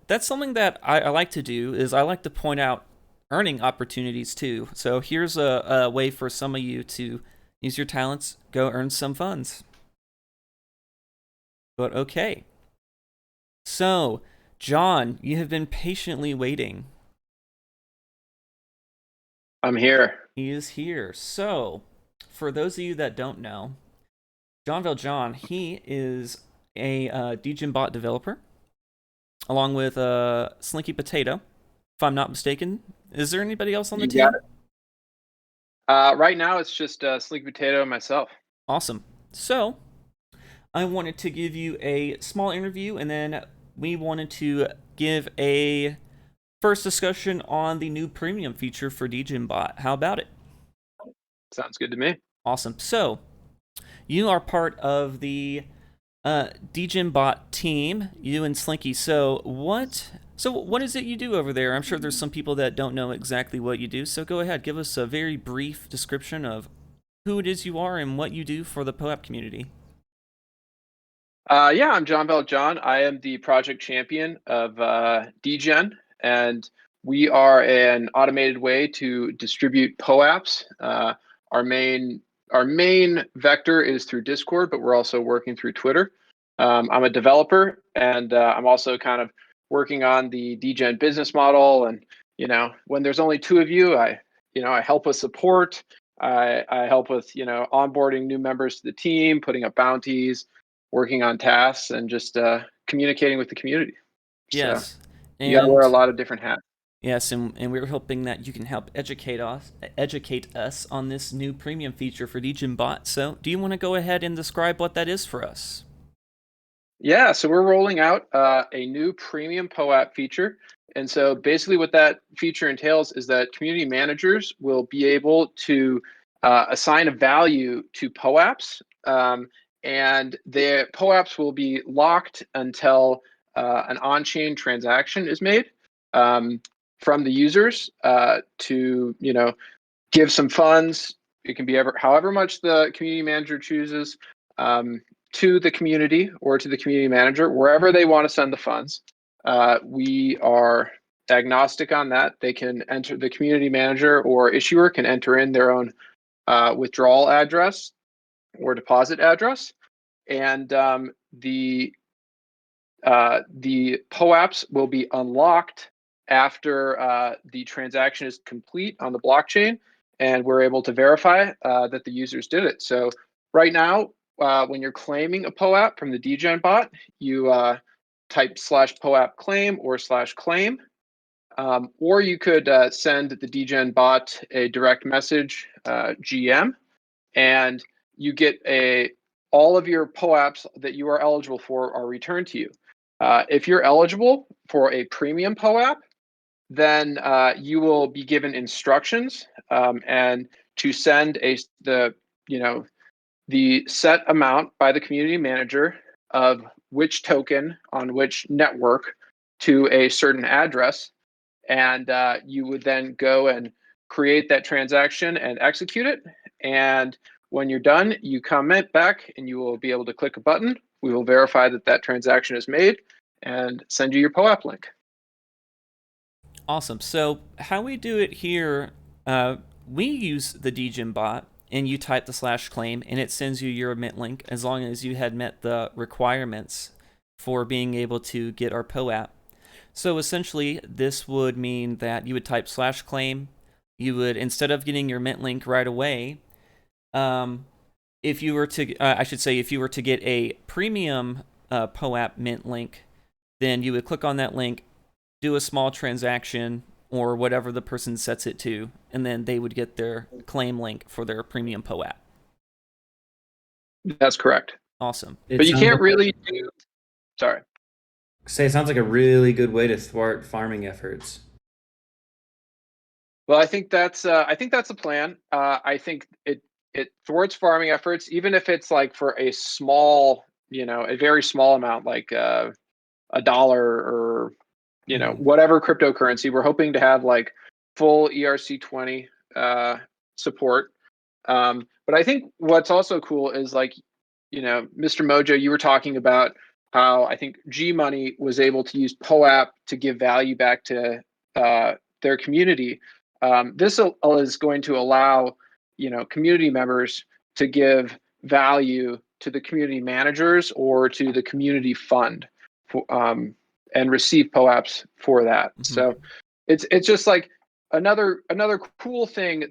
that's something that I like to do. Is I like to point out earning opportunities too. So here's a way for some of you to use your talents, go earn some funds. But okay. So, John, you have been patiently waiting. I'm here. He is here. So, for those of you that don't know, JonValJon, he is a DEGEN bot developer, along with Slinky Potato, if I'm not mistaken. Is there anybody else on the You team? got it. Right now, it's just Sleek Potato and myself. Awesome. So, I wanted to give you a small interview, and then we wanted to give a first discussion on the new premium feature for DEGEN bot. How about it? Sounds good to me. Awesome. So, you are part of the DEGEN bot team, you and Slinky. So what is it you do over there? I'm sure there's some people that don't know exactly what you do. So go ahead, give us a very brief description of who it is you are and what you do for the POAP community. Yeah, I'm JonValJon. I am the project champion of DEGEN, and we are an automated way to distribute POAPs. Our main vector is through Discord, but we're also working through Twitter. I'm a developer, and I'm also kind of working on the DEGEN business model. And when there's only two of you, I help with support. I help with onboarding new members to the team, putting up bounties, working on tasks, and just communicating with the community. Yes. So you got to wear a lot of different hats. Yes, and we're hoping that you can help educate us on this new premium feature for DEGEN bot. So do you want to go ahead and describe what that is for us? Yeah, so we're rolling out a new premium POAP feature. And so basically what that feature entails is that community managers will be able to assign a value to POAPs, and the POAPs will be locked until an on-chain transaction is made from the users to give some funds. It can be however much the community manager chooses, to the community or to the community manager, wherever they want to send the funds. We are agnostic on that. They can enter, the community manager or issuer can enter in their own withdrawal address or deposit address, and the POAPs will be unlocked after the transaction is complete on the blockchain, and we're able to verify that the users did it. So right now, when you're claiming a POAP from the DEGEN bot, you type /POAP claim or /claim, or you could send the DEGEN bot a direct message, GM, and you get all of your POAPs that you are eligible for are returned to you. If you're eligible for a premium POAP, then you will be given instructions and to send the set amount by the community manager of which token on which network to a certain address, and you would then go and create that transaction and execute it. And when you're done, you comment back and you will be able to click a button. We will verify that that transaction is made and send you your POAP link. Awesome. So how we do it here, we use the DEGEN bot, and you type the /claim, and it sends you your mint link as long as you had met the requirements for being able to get our POAP. So essentially, this would mean that you would type /claim. You would, instead of getting your mint link right away, if you were to, if you were to get a premium POAP mint link, then you would click on that link, do a small transaction, or whatever the person sets it to, and then they would get their claim link for their premium POAP. That's correct. Awesome. But you can't really do. Sorry. It sounds like a really good way to thwart farming efforts. Well, I think that's a plan. I think it thwarts farming efforts, even if it's like for a small, a very small amount, like $1 or whatever cryptocurrency. We're hoping to have like full ERC20 support. But I think what's also cool is like, Mr. Mojo, you were talking about how I think G Money was able to use POAP to give value back to their community. This is going to allow, community members to give value to the community managers or to the community fund, and receive POAPs for that. Mhm. So it's just like another cool thing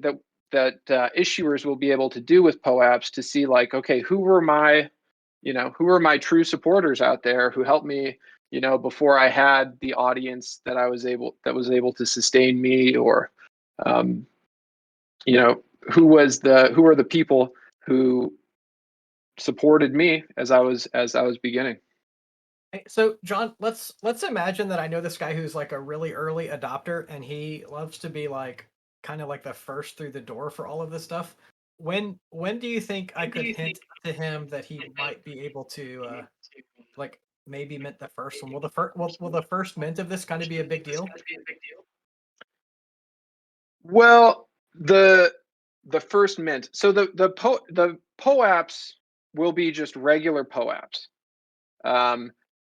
that issuers will be able to do with POAPs to see like, okay, who were my true supporters out there who helped me, before I had the audience that was able to sustain me, or who were the people who supported me as I was beginning. So John, let's imagine that I know this guy who's like a really early adopter, and he loves to be like kind of like the first through the door for all of this stuff. When do you think I could hint to him that he might be able to like maybe mint the first one? Will the first mint of this kind of be a big deal? Well, the first mint. So the POAPs will be just regular POAPs.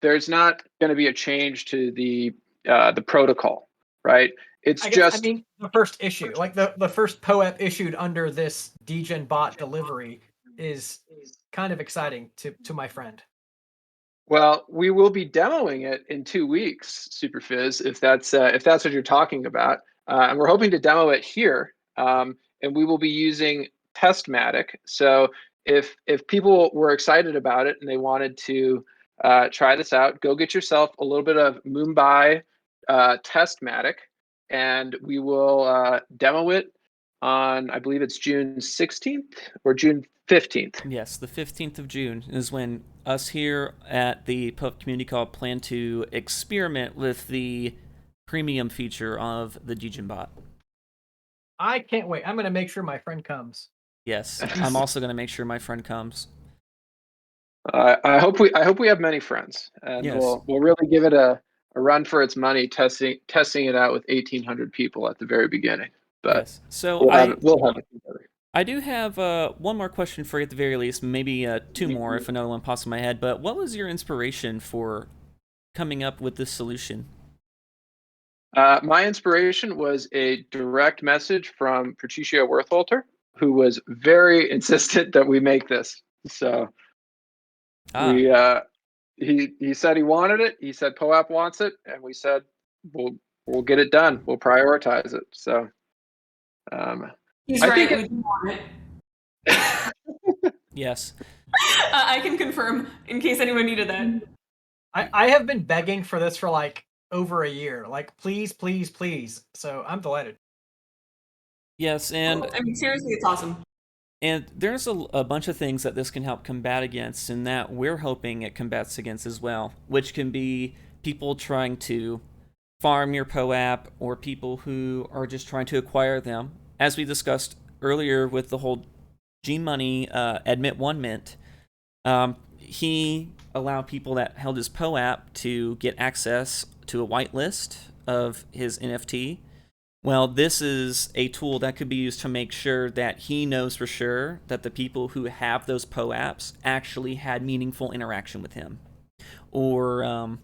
There's not going to be a change to the protocol, right? I mean, the first issue, like the first POAP issued under this DEGEN bot delivery, is kind of exciting to my friend. Well, we will be demoing it in 2 weeks, Superphiz, if that's what you're talking about, and we're hoping to demo it here, and we will be using Testmatic. So if people were excited about it and they wanted to try this out, go get yourself a little bit of Mumbai Testmatic, and we will demo it on, I believe it's June 16th or June 15th. Yes, the 15th of June is when us here at the POAP Community Call plan to experiment with the premium feature of the DEGEN bot. I can't wait. I'm going to make sure my friend comes. Yes, I'm also going to make sure my friend comes. I hope we have many friends, and Yes. we'll really give it a run for its money, testing it out with 1,800 people at the very beginning. But Yes. So we'll have it together. I do have one more question for you at the very least, maybe two more if another one pops in my head. But what was your inspiration for coming up with this solution? My inspiration was a direct message from Patricia Wertholter, who was very insistent that we make this. So he said he wanted it. He said POAP wants it, and we said we'll get it done. We'll prioritize it. So He's I right. think We do want it. Yes. I can confirm in case anyone needed that. I have been begging for this for like over a year. Like, please, please, please. So I'm delighted. Yes, and I mean, seriously, it's awesome. And there's a bunch of things that this can help combat against, and that we're hoping it combats against as well, which can be people trying to farm your POAP or people who are just trying to acquire them. As we discussed earlier with the whole G Money Admit One Mint, he allowed people that held his POAP to get access to a whitelist of his NFT. Well, this is a tool that could be used to make sure that he knows for sure that the people who have those POAPs actually had meaningful interaction with him. Or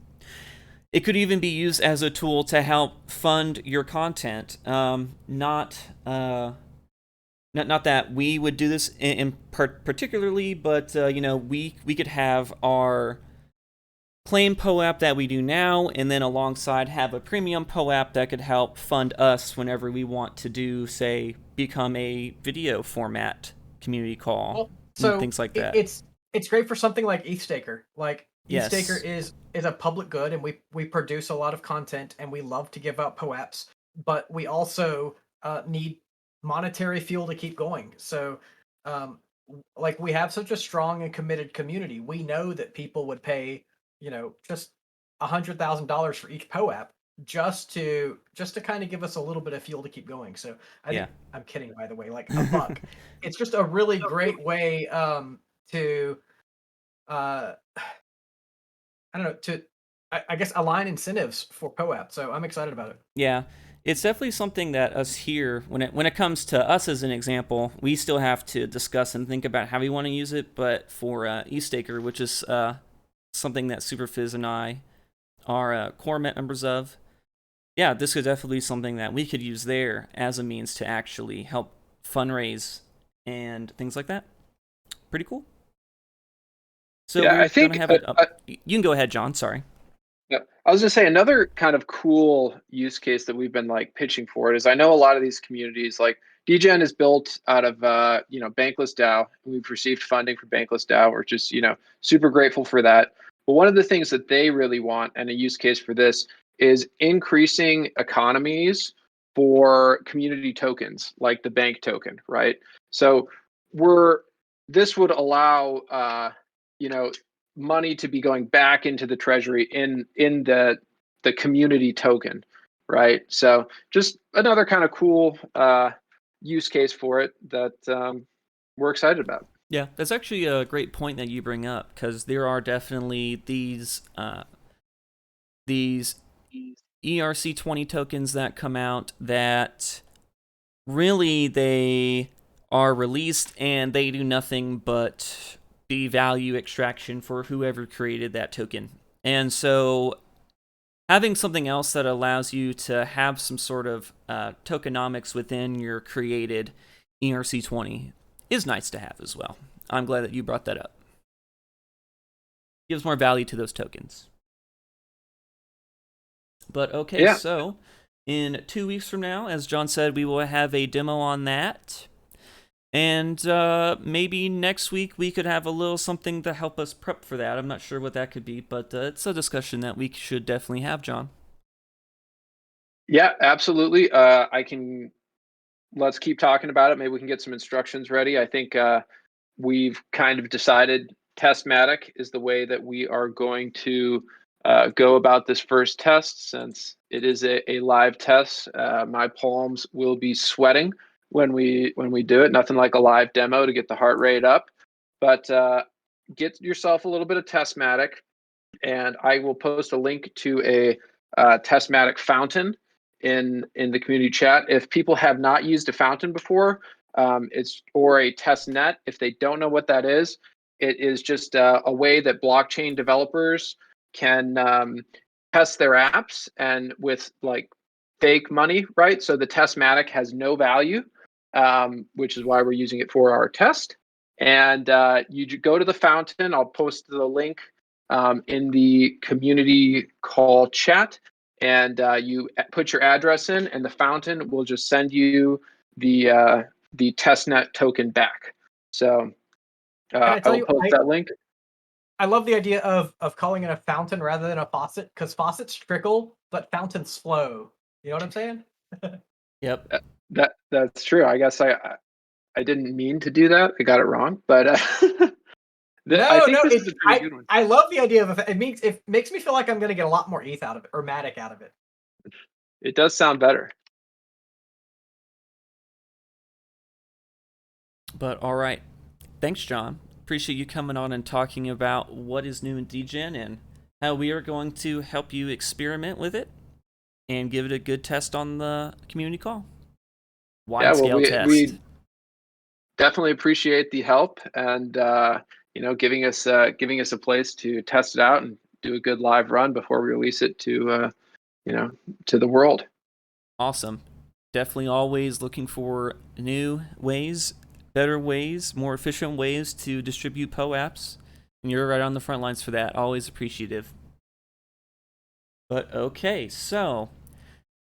it could even be used as a tool to help fund your content. Not that we would do this in particularly, but we could have our claim POAP that we do now, and then alongside have a premium POAP that could help fund us whenever we want to do, say, become a video format community call, Well, so things like that. It's great for something like ETHStaker. Like Yes. ETHStaker is a public good, and we produce a lot of content, and we love to give out POAPs. but we also need monetary fuel to keep going. So, like, we have such a strong and committed community. We know that people would pay, just $100,000 for each POAP just to kind of give us a little bit of fuel to keep going. So I Yeah. think I'm kidding, by the way, like a buck. It's just a really great way to uh, I don't know, I guess align incentives for POAP. So I'm excited about it. Yeah, it's definitely something that us here, when it comes to us as an example, we still have to discuss and think about how we want to use it. But for eStaker, which is something that Superphiz and I are core members of, yeah, this could definitely be something that we could use there as a means to actually help fundraise and things like that. Pretty cool. So Yeah, we're I think gonna have it up. You can go ahead, John. Sorry. yeah, I was gonna say another kind of cool use case that we've been like pitching for it is I know a lot of these communities like DEGEN is built out of Bankless DAO. We've received funding for Bankless DAO. We're just super grateful for that. But one of the things that they really want and a use case for this is increasing economies for community tokens like the bank token, right? So this would allow money to be going back into the treasury in the community token, right? So just another kind of cool use case for it that we're excited about. Yeah, that's actually a great point that you bring up, because there are definitely these ERC20 tokens that come out that really they are released and they do nothing but be value extraction for whoever created that token. And so having something else that allows you to have some sort of tokenomics within your created ERC20 is nice to have as well. I'm glad that you brought that up. Gives more value to those tokens. But okay, Yeah. So in 2 weeks from now, as John said, we will have a demo on that. And maybe next week we could have a little something to help us prep for that. I'm not sure what that could be, but it's a discussion that we should definitely have, John. Yeah, absolutely. Let's keep talking about it. Maybe we can get some instructions ready. I think we've kind of decided Testmatic is the way that we are going to go about this first test, since it is a live test. My palms will be sweating when we do it. Nothing like a live demo to get the heart rate up. But get yourself a little bit of Testmatic, and I will post a link to a Testmatic fountain in the community chat. If people have not used a fountain before, or a test net, if they don't know what that is, it is just a way that blockchain developers can test their apps and with like fake money, right? So the Testmatic has no value, which is why we're using it for our test. And you go to the fountain. I'll post the link in the community call chat, and you put your address in, and the fountain will just send you the testnet token back. So I I tell will you, post that link. I love the idea of calling it a fountain rather than a faucet, because faucets trickle, but fountains flow. You know what I'm saying? Yep. That's true. I guess I didn't mean to do that. I got it wrong, but I think this is a pretty good one. I love the idea of it makes me feel like I'm going to get a lot more ETH out of it, or Matic out of it. It does sound better. But all right. Thanks, John. Appreciate you coming on and talking about what is new in DEGEN and how we are going to help you experiment with it and give it a good test on the community call. Wide scale test. We definitely appreciate the help and giving us a place to test it out and do a good live run before we release it to the world. Awesome. Definitely always looking for new ways, better ways, more efficient ways to distribute POAPs. And you're right on the front lines for that. Always appreciative. But okay, so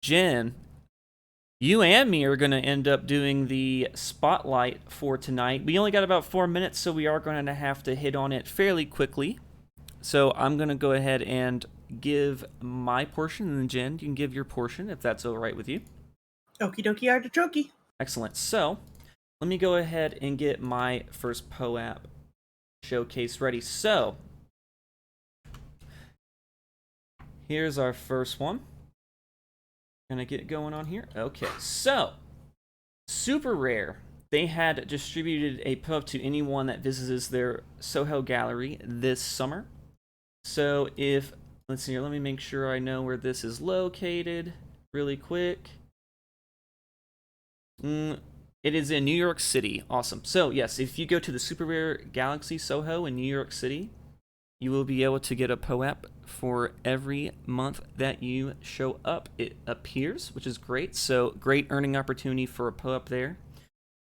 Jen, you and me are going to end up doing the spotlight for tonight. We only got about 4 minutes, so we are going to have to hit on it fairly quickly. So I'm going to go ahead and give my portion, and then Jen, you can give your portion if that's all right with you. Okie dokie artichoke. Excellent. So let me go ahead and get my first POAP showcase ready. So here's our first one. Gonna get going on here. Okay, so Super Rare. They had distributed a POAP to anyone that visits their Soho gallery this summer. So if, let's see here, let me make sure I know where this is located really quick. It is in New York City. Awesome. So yes, if you go to the Super Rare Galaxy Soho in New York City, you will be able to get a POAP for every month that you show up, it appears, which is great. So great earning opportunity for a POAP there.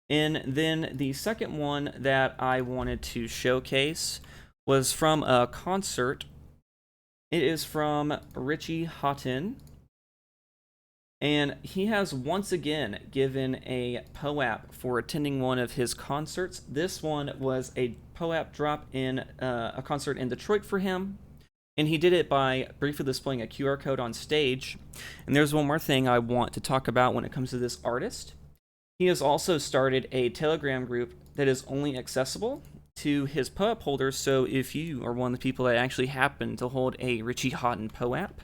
And then the second one that I wanted to showcase was from a concert. It is from Richie Houghton. And he has once again given a POAP for attending one of his concerts. This one was a POAP drop in a concert in Detroit for him. And he did it by briefly displaying a QR code on stage. And there's one more thing I want to talk about when it comes to this artist. He has also started a Telegram group that is only accessible to his POAP holders. So if you are one of the people that actually happen to hold a Richie Houghton POAP,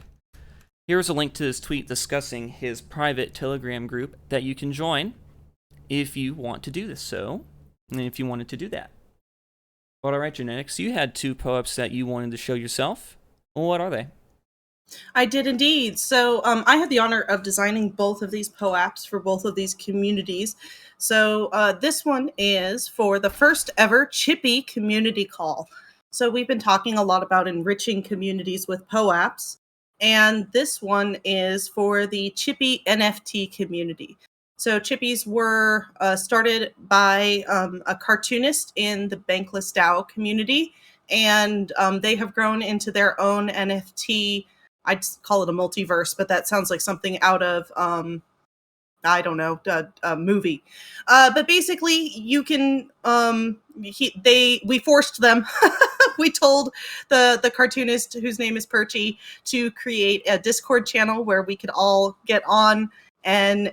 here's a link to this tweet discussing his private Telegram group that you can join if you want to do this. So, and if you wanted to do that. All right, JENetics, you had 2 POAPs that you wanted to show yourself. What are they? I did indeed. So I had the honor of designing both of these POAPs for both of these communities. So this one is for the first ever Chippy Community Call. So we've been talking a lot about enriching communities with POAPs. And this one is for the Chippy NFT community. So Chippies were started by a cartoonist in the Bankless DAO community, and they have grown into their own NFT. I'd call it a multiverse, but that sounds like something out of, I don't know, a movie. But basically, you can, we forced them. We told the cartoonist, whose name is Perchy, to create a Discord channel where we could all get on and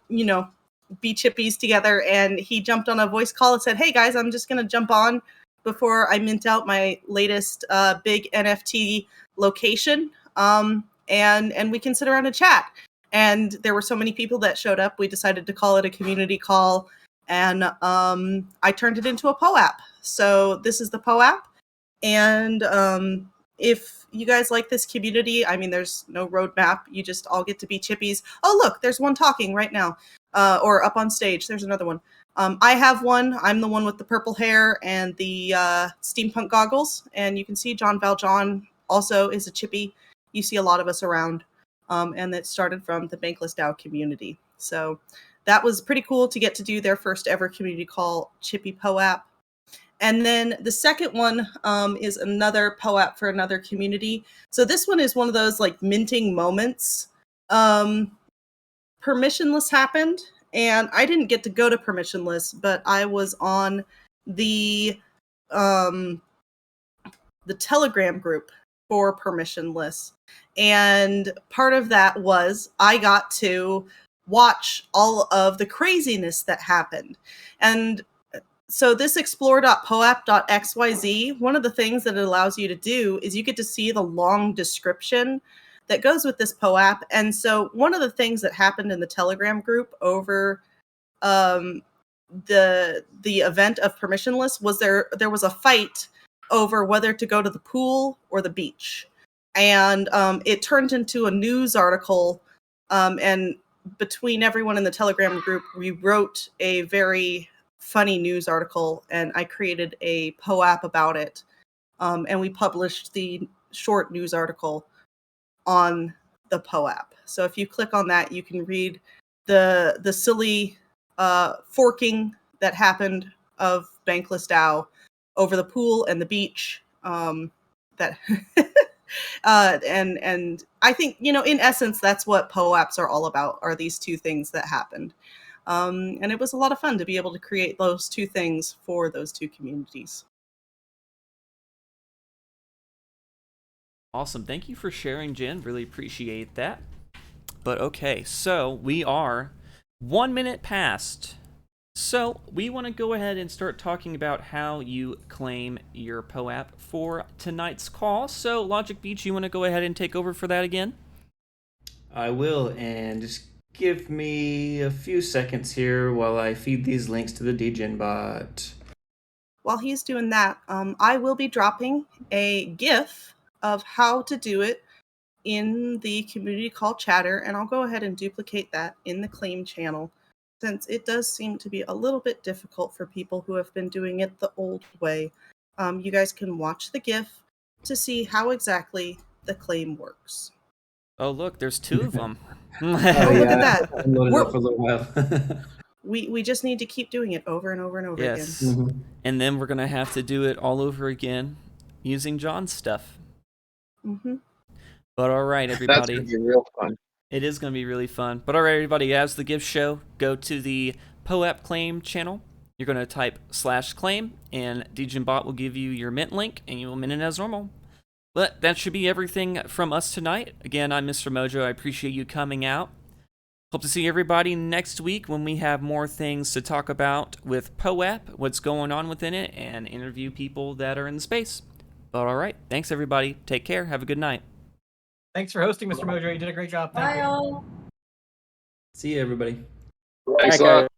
you know, be chippies together. And he jumped on a voice call and said, "Hey guys, I'm just gonna jump on before I mint out my latest big NFT location, and we can sit around and chat." And there were so many people that showed up, we decided to call it a community call, and I turned it into a POAP. So this is the POAP. And if you guys like this community, I mean, there's no roadmap. You just all get to be chippies. Oh, look, there's one talking right now, or up on stage. There's another one. I have one. I'm the one with the purple hair and the steampunk goggles. And you can see JonValJon also is a chippy. You see a lot of us around. And it started from the Bankless DAO community. So that was pretty cool to get to do their first ever community call, Chippy POAP. And then the second one is another POAP for another community. So this one is one of those like minting moments. Permissionless happened, and I didn't get to go to permissionless, but I was on the Telegram group for permissionless. And part of that was I got to watch all of the craziness that happened. And so this explore.poap.xyz, one of the things that it allows you to do is you get to see the long description that goes with this POAP. And so one of the things that happened in the Telegram group over the event of permissionless was there was a fight over whether to go to the pool or the beach. And it turned into a news article. And between everyone in the Telegram group, we wrote a very funny news article, and I created a POAP about it. And we published the short news article on the POAP. So if you click on that, you can read the silly forking that happened of Bankless DAO over the pool and the beach. That and I think, you know, in essence, that's what POAPs are all about, are these two things that happened. And it was a lot of fun to be able to create those two things for those two communities. Awesome. Thank you for sharing, Jen. Really appreciate that. But okay, so we are 1 minute past. So we want to go ahead and start talking about how you claim your POAP for tonight's call. So Logic Beach, you want to go ahead and take over for that again? I will, and just give me a few seconds here while I feed these links to the DEGEN bot. While he's doing that, I will be dropping a GIF of how to do it in the community call chatter, and I'll go ahead and duplicate that in the claim channel, since it does seem to be a little bit difficult for people who have been doing it the old way. You guys can watch the GIF to see how exactly the claim works. Oh, look, there's 2 of them. Oh, look at that. I loaded up for a little while. We just need to keep doing it over and over and over Yes. again. And then we're going to have to do it all over again using John's stuff. Mm-hmm. But all right, That's everybody. going to be real fun. It is going to be really fun. But all right, everybody, as the gift show, go to the POAP claim channel. You're going to type /claim, and DEGENbot will give you your mint link, and you will mint it as normal. But that should be everything from us tonight. Again, I'm Mr. Mojo. I appreciate you coming out. Hope to see everybody next week when we have more things to talk about with POAP, what's going on within it, and interview people that are in the space. But all right, thanks, everybody. Take care. Have a good night. Thanks for hosting, Mr. Mojo. You did a great job. Thank Bye, you. all. See you, everybody. Thanks a Bye, lot. guys.